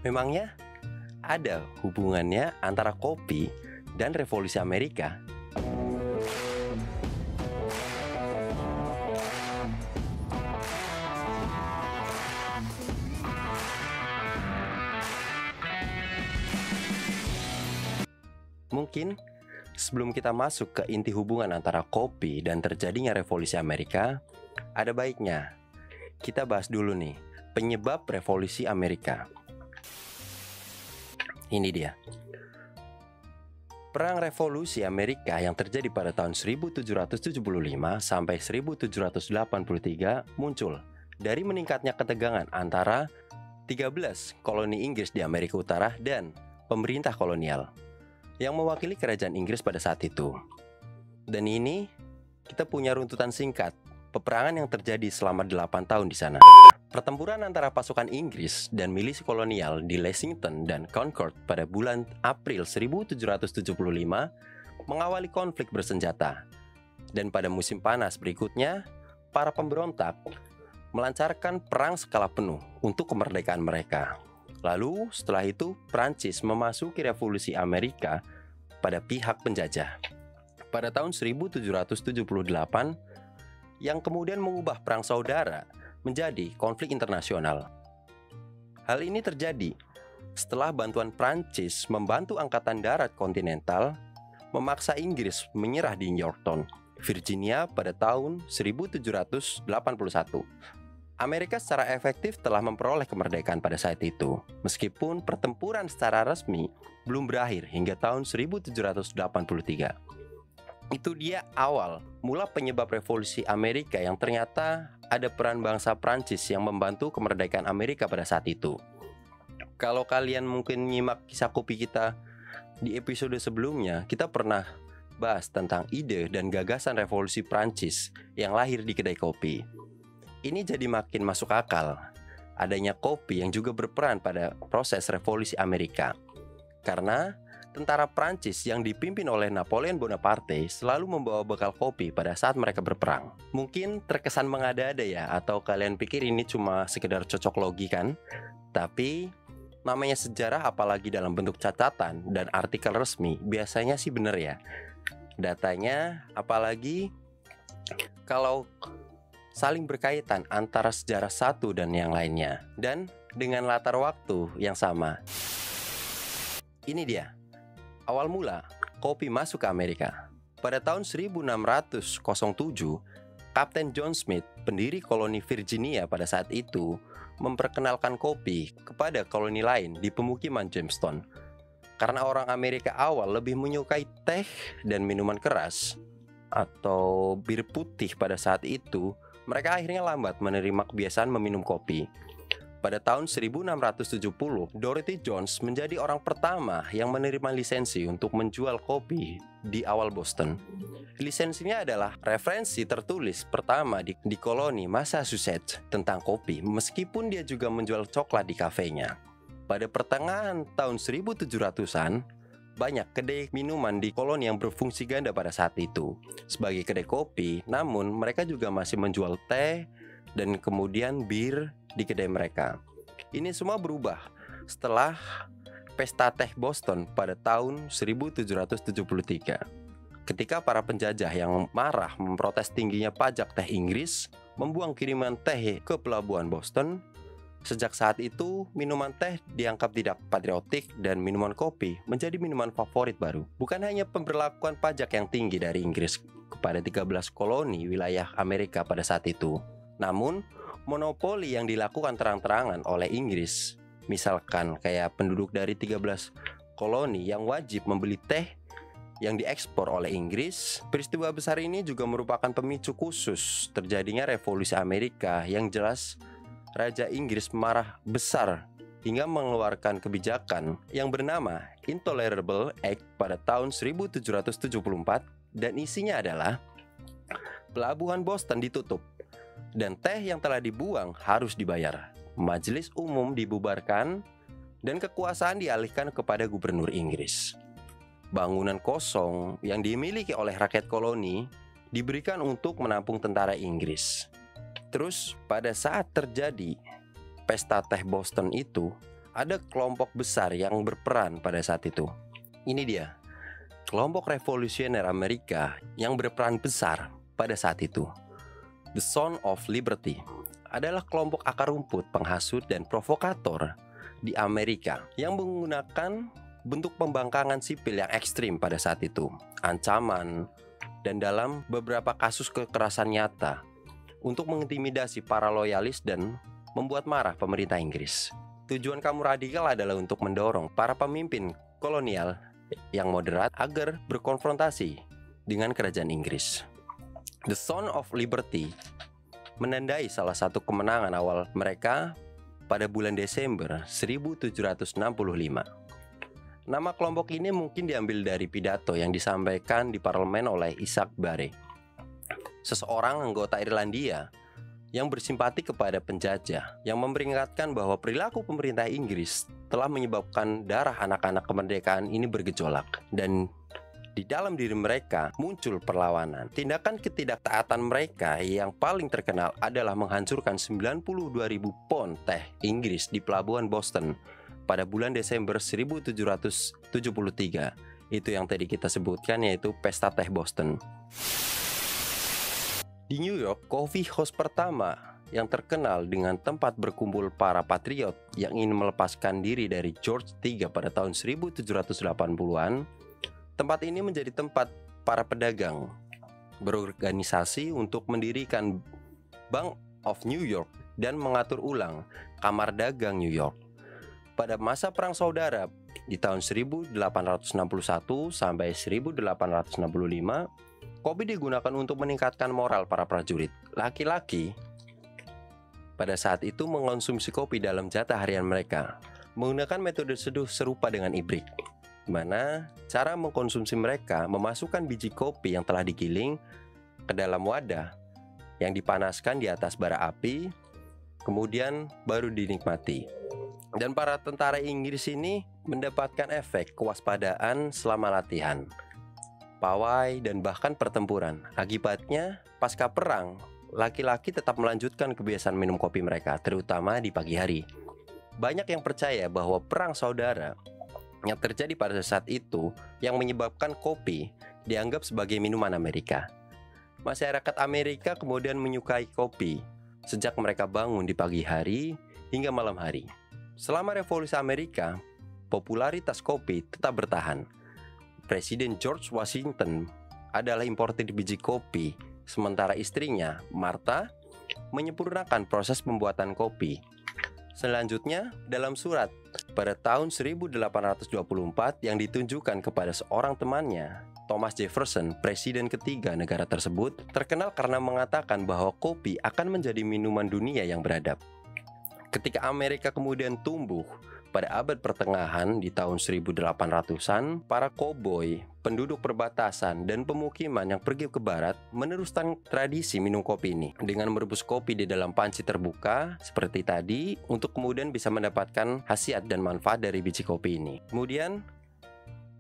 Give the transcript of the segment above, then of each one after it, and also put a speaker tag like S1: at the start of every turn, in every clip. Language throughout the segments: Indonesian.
S1: Memangnya ada hubungannya antara kopi dan Revolusi Amerika? Mungkin sebelum kita masuk ke inti hubungan antara kopi dan terjadinya Revolusi Amerika, ada baiknya kita bahas dulu nih penyebab Revolusi Amerika. Ini dia. Perang Revolusi Amerika yang terjadi pada tahun 1775 sampai 1783 muncul dari meningkatnya ketegangan antara 13 koloni Inggris di Amerika Utara dan pemerintah kolonial yang mewakili kerajaan Inggris pada saat itu. Dan ini kita punya runtutan singkat peperangan yang terjadi selama 8 tahun di sana. Pertempuran antara pasukan Inggris dan milisi kolonial di Lexington dan Concord pada bulan April 1775 mengawali konflik bersenjata. Dan pada musim panas berikutnya, para pemberontak melancarkan perang skala penuh untuk kemerdekaan mereka. Lalu setelah itu Prancis memasuki Revolusi Amerika pada pihak penjajah pada tahun 1778 yang kemudian mengubah perang saudara menjadi konflik internasional. Hal ini terjadi setelah bantuan Prancis membantu Angkatan Darat Kontinental memaksa Inggris menyerah di Yorktown, Virginia pada tahun 1781. Amerika secara efektif telah memperoleh kemerdekaan pada saat itu, meskipun pertempuran secara resmi belum berakhir hingga tahun 1783. Itu dia awal mula penyebab Revolusi Amerika yang ternyata ada peran bangsa Prancis yang membantu kemerdekaan Amerika pada saat itu. Kalau kalian mungkin nyimak kisah kopi kita di episode sebelumnya, kita pernah bahas tentang ide dan gagasan Revolusi Prancis yang lahir di kedai kopi. Ini jadi makin masuk akal adanya kopi yang juga berperan pada proses Revolusi Amerika. Karena tentara Prancis yang dipimpin oleh Napoleon Bonaparte selalu membawa bekal kopi pada saat mereka berperang. Mungkin terkesan mengada-ada ya, atau kalian pikir ini cuma sekedar cocok logi kan? Tapi namanya sejarah, apalagi dalam bentuk catatan dan artikel resmi, biasanya sih bener ya datanya, apalagi kalau saling berkaitan antara sejarah satu dan yang lainnya, dan dengan latar waktu yang sama. Ini dia awal mula kopi masuk ke Amerika. Pada tahun 1607, Kapten John Smith, pendiri koloni Virginia pada saat itu, memperkenalkan kopi kepada koloni lain di pemukiman Jamestown. Karena orang Amerika awal lebih menyukai teh dan minuman keras atau bir putih pada saat itu, mereka akhirnya lambat menerima kebiasaan meminum kopi. Pada tahun 1670, Dorothy Jones menjadi orang pertama yang menerima lisensi untuk menjual kopi di awal Boston. Lisensinya adalah referensi tertulis pertama di koloni Massachusetts tentang kopi, meskipun dia juga menjual coklat di kafenya. Pada pertengahan tahun 1700-an, banyak kedai minuman di koloni yang berfungsi ganda pada saat itu sebagai kedai kopi, namun mereka juga masih menjual teh dan kemudian bir di kedai mereka. Ini semua berubah setelah Pesta Teh Boston pada tahun 1773. Ketika para penjajah yang marah memprotes tingginya pajak teh Inggris membuang kiriman teh ke pelabuhan Boston. Sejak saat itu, minuman teh dianggap tidak patriotik dan minuman kopi menjadi minuman favorit baru. Bukan hanya pemberlakuan pajak yang tinggi dari Inggris kepada 13 koloni wilayah Amerika pada saat itu, namun monopoli yang dilakukan terang-terangan oleh Inggris, misalkan kayak penduduk dari 13 koloni yang wajib membeli teh yang diekspor oleh Inggris. Peristiwa besar ini juga merupakan pemicu khusus terjadinya Revolusi Amerika yang jelas Raja Inggris marah besar hingga mengeluarkan kebijakan yang bernama Intolerable Act pada tahun 1774, dan isinya adalah pelabuhan Boston ditutup dan teh yang telah dibuang harus dibayar. Majelis umum dibubarkan dan kekuasaan dialihkan kepada gubernur Inggris. Bangunan kosong yang dimiliki oleh rakyat koloni diberikan untuk menampung tentara Inggris. Terus pada saat terjadi Pesta Teh Boston itu, ada kelompok besar yang berperan pada saat itu. Ini dia, kelompok revolusioner Amerika yang berperan besar pada saat itu. The Sons of Liberty adalah kelompok akar rumput, penghasut, dan provokator di Amerika yang menggunakan bentuk pembangkangan sipil yang ekstrim pada saat itu, ancaman, dan dalam beberapa kasus kekerasan nyata untuk mengintimidasi para loyalis dan membuat marah pemerintah Inggris. Tujuan kaum radikal adalah untuk mendorong para pemimpin kolonial yang moderat agar berkonfrontasi dengan kerajaan Inggris. The Sons of Liberty menandai salah satu kemenangan awal mereka pada bulan Desember 1765. Nama kelompok ini mungkin diambil dari pidato yang disampaikan di parlemen oleh Isaac Barre, seseorang anggota Irlandia yang bersimpati kepada penjajah, yang memperingatkan bahwa perilaku pemerintah Inggris telah menyebabkan darah anak-anak kemerdekaan ini bergejolak, dan di dalam diri mereka muncul perlawanan. Tindakan ketidaktaatan mereka yang paling terkenal adalah menghancurkan 92.000 pon teh Inggris di pelabuhan Boston pada bulan Desember 1773. Itu yang tadi kita sebutkan, yaitu Pesta Teh Boston. Di New York, coffee house pertama yang terkenal dengan tempat berkumpul para patriot yang ingin melepaskan diri dari George III pada tahun 1780-an, tempat ini menjadi tempat para pedagang berorganisasi untuk mendirikan Bank of New York dan mengatur ulang Kamar Dagang New York. Pada masa Perang Saudara di tahun 1861 sampai 1865, kopi digunakan untuk meningkatkan moral para prajurit. Laki-laki pada saat itu mengonsumsi kopi dalam jatah harian mereka menggunakan metode seduh serupa dengan ibrik, di mana cara mengkonsumsi mereka memasukkan biji kopi yang telah digiling ke dalam wadah yang dipanaskan di atas bara api, kemudian baru dinikmati. Dan para tentara Inggris ini mendapatkan efek kewaspadaan selama latihan, pawai, dan bahkan pertempuran. Akibatnya, pasca perang, laki-laki tetap melanjutkan kebiasaan minum kopi mereka, terutama di pagi hari. Banyak yang percaya bahwa perang saudara yang terjadi pada saat itu yang menyebabkan kopi dianggap sebagai minuman Amerika. Masyarakat Amerika kemudian menyukai kopi sejak mereka bangun di pagi hari hingga malam hari. Selama Revolusi Amerika, popularitas kopi tetap bertahan. Presiden George Washington adalah importir biji kopi, sementara istrinya, Martha, menyempurnakan proses pembuatan kopi. Selanjutnya, dalam surat pada tahun 1824 yang ditunjukkan kepada seorang temannya, Thomas Jefferson, presiden ketiga negara tersebut, terkenal karena mengatakan bahwa kopi akan menjadi minuman dunia yang beradab. Ketika Amerika kemudian tumbuh pada abad pertengahan di tahun 1800-an, para koboi, penduduk perbatasan, dan pemukiman yang pergi ke barat meneruskan tradisi minum kopi ini dengan merebus kopi di dalam panci terbuka seperti tadi untuk kemudian bisa mendapatkan khasiat dan manfaat dari biji kopi ini. Kemudian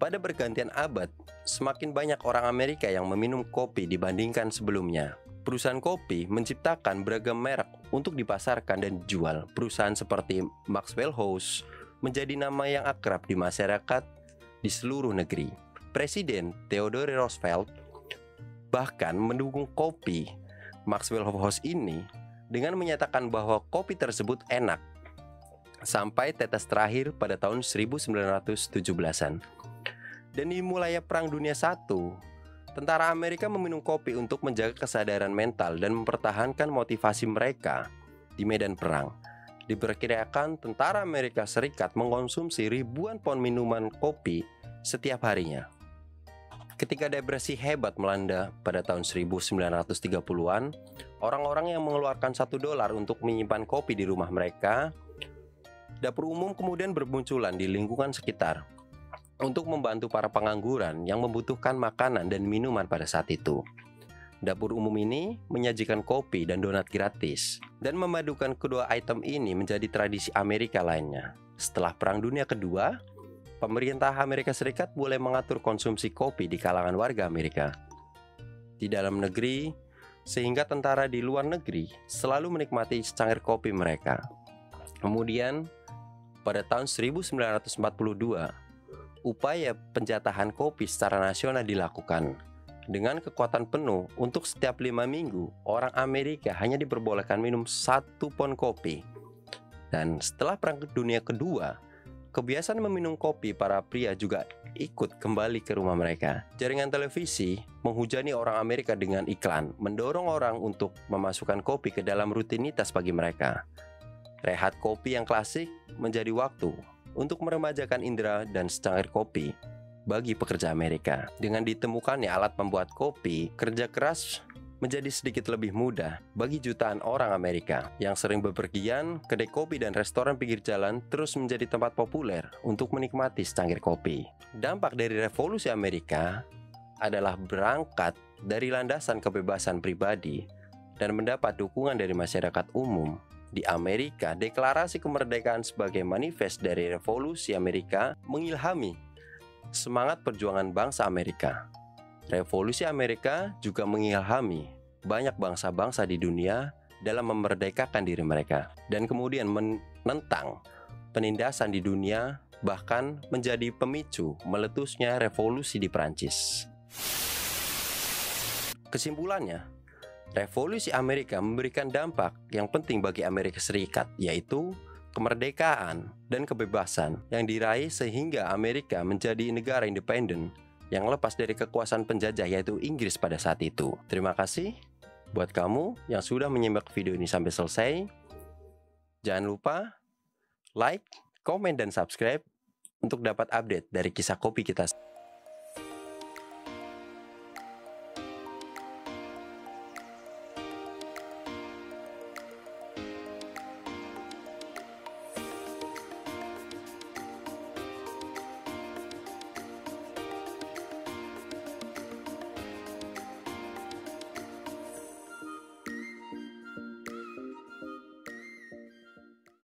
S1: pada pergantian abad, semakin banyak orang Amerika yang meminum kopi dibandingkan sebelumnya. Perusahaan kopi menciptakan beragam merek untuk dipasarkan dan dijual. Perusahaan seperti Maxwell House menjadi nama yang akrab di masyarakat di seluruh negeri. Presiden Theodore Roosevelt bahkan mendukung kopi Maxwell House ini dengan menyatakan bahwa kopi tersebut enak sampai tetes terakhir pada tahun 1917-an. Dan dimulainya Perang Dunia I, tentara Amerika meminum kopi untuk menjaga kesadaran mental dan mempertahankan motivasi mereka di medan perang. Diperkirakan tentara Amerika Serikat mengkonsumsi ribuan pon minuman kopi setiap harinya. Ketika depresi hebat melanda pada tahun 1930-an, orang-orang yang mengeluarkan $1 untuk menyimpan kopi di rumah mereka, dapur umum kemudian bermunculan di lingkungan sekitar untuk membantu para pengangguran yang membutuhkan makanan dan minuman pada saat itu. Dapur umum ini menyajikan kopi dan donat gratis, dan memadukan kedua item ini menjadi tradisi Amerika lainnya. Setelah Perang Dunia Kedua, pemerintah Amerika Serikat mulai mengatur konsumsi kopi di kalangan warga Amerika di dalam negeri, sehingga tentara di luar negeri selalu menikmati secangkir kopi mereka. Kemudian, Pada tahun 1942, upaya penjatahan kopi secara nasional dilakukan. Dengan kekuatan penuh, untuk setiap 5 minggu, orang Amerika hanya diperbolehkan minum 1 pon kopi. Dan setelah Perang Dunia Kedua, kebiasaan meminum kopi para pria juga ikut kembali ke rumah mereka. Jaringan televisi menghujani orang Amerika dengan iklan, mendorong orang untuk memasukkan kopi ke dalam rutinitas pagi mereka. Rehat kopi yang klasik menjadi waktu untuk meremajakan indera dan secangkir kopi bagi pekerja Amerika. Dengan ditemukannya alat pembuat kopi, kerja keras menjadi sedikit lebih mudah bagi jutaan orang Amerika yang sering bepergian. Kedai kopi dan restoran pinggir jalan terus menjadi tempat populer untuk menikmati secangkir kopi. Dampak dari revolusi Amerika adalah berangkat dari landasan kebebasan pribadi dan mendapat dukungan dari masyarakat umum. Di Amerika, deklarasi kemerdekaan sebagai manifest dari revolusi Amerika mengilhami semangat perjuangan bangsa Amerika. Revolusi Amerika juga mengilhami banyak bangsa-bangsa di dunia dalam memerdekakan diri mereka dan kemudian menentang penindasan di dunia, bahkan menjadi pemicu meletusnya revolusi di Prancis. Kesimpulannya, revolusi Amerika memberikan dampak yang penting bagi Amerika Serikat, yaitu kemerdekaan dan kebebasan yang diraih sehingga Amerika menjadi negara independen yang lepas dari kekuasaan penjajah, yaitu Inggris pada saat itu. Terima kasih buat kamu yang sudah menyimak video ini sampai selesai. Jangan lupa like, komen, dan subscribe untuk dapat update dari kisah kopi kita.